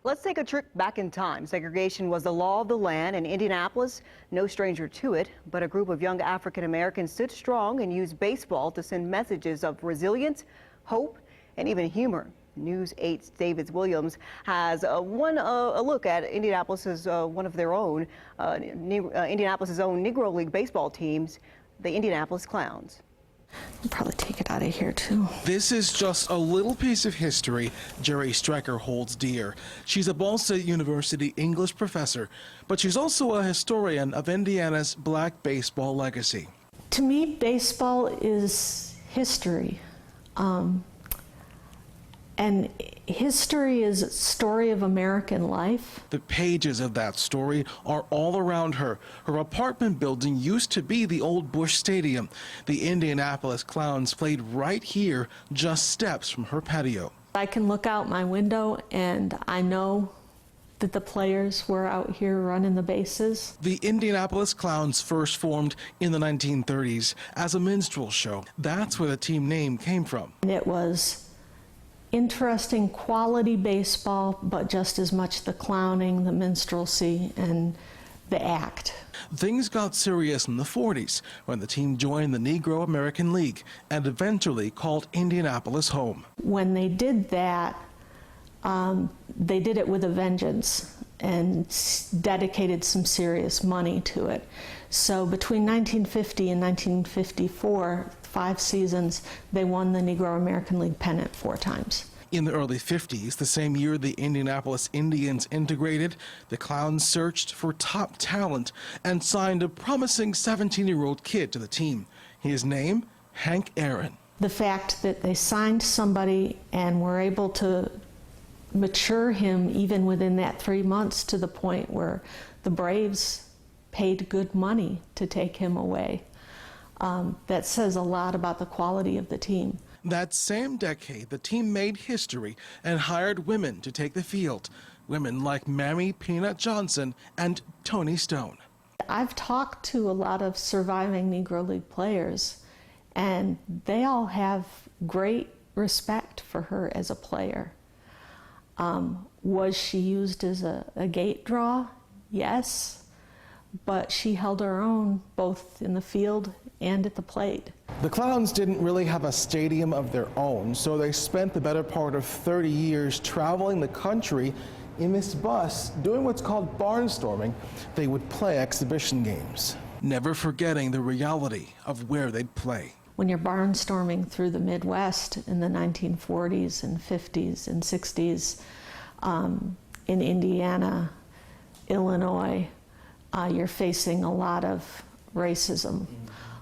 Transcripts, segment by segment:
Let's take a trip back in time. Segregation was the law of the land in Indianapolis, no stranger to it, but a group of young African Americans stood strong and used baseball to send messages of resilience, hope, and even humor. News 8's David Williams has a look at Indianapolis's one of their own, Indianapolis's own Negro League baseball teams, the Indianapolis Clowns. I'll probably take it out of here too. This is just a little piece of history Jerry Strecker holds dear. She's a Ball State University English professor, but she's also a historian of Indiana's black baseball legacy. To me, baseball is history. And history is a story of American life. The pages of that story are all around her. Her apartment building used to be the old Busch Stadium. The Indianapolis Clowns played right here, just steps from her patio. I can look out my window and I know that the players were out here running the bases. The Indianapolis Clowns first formed in the 1930s as a minstrel show. That's where the team name came from. It was interesting quality baseball, but just as much the clowning, the minstrelsy, and the act. Things got serious in the 40s when the team joined the Negro American League and eventually called Indianapolis home. When they did that, they did it with a vengeance and dedicated some serious money to it. So between 1950 and 1954, 5 seasons, they won the Negro American League pennant 4 times. In the early 50s, the same year the Indianapolis Indians integrated, the Clowns searched for top talent and signed a promising 17-year-old kid to the team. His name, Hank Aaron. The fact that they signed somebody and were able to mature him even within that 3 months to the point where the Braves paid good money to take him away. That says a lot about the quality of the team. That same decade, the team made history and hired women to take the field. Women like Mammy Peanut Johnson and Tony Stone. I've talked to a lot of surviving Negro League players, and they all have great respect for her as a player. Was she used as a gate draw? Yes. But she held her own both in the field and at the plate. The Clowns didn't really have a stadium of their own, so they spent the better part of 30 years traveling the country in this bus, doing what's called barnstorming. They would play exhibition games, never forgetting the reality of where they'd play. When you're barnstorming through the Midwest in the 1940s and 50s and 60s, in Indiana, Illinois, you're facing a lot of racism,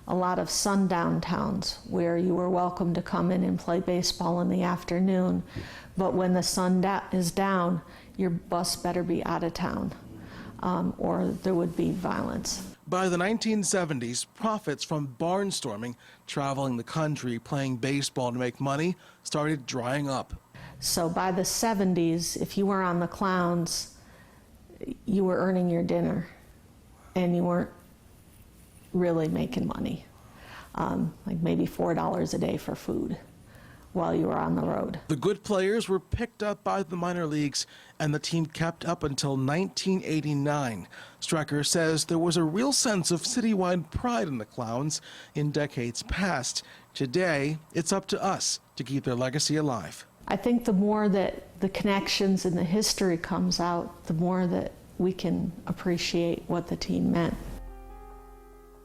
a lot of sundown towns where you were welcome to come in and play baseball in the afternoon, but when the sun is down, your bus better be out of town, or there would be violence. By the 1970s, profits from barnstorming, traveling the country, playing baseball to make money, started drying up. So by the 70s, if you were on the Clowns, you were earning your dinner, and you weren't really making money, like maybe $4 a day for food while you were on the road. The good players were picked up by the minor leagues, and the team kept up until 1989. Strecker says there was a real sense of citywide pride in the Clowns in decades past. Today, it's up to us to keep their legacy alive. I think the more that the connections and the history comes out, the more that we can appreciate what the team meant.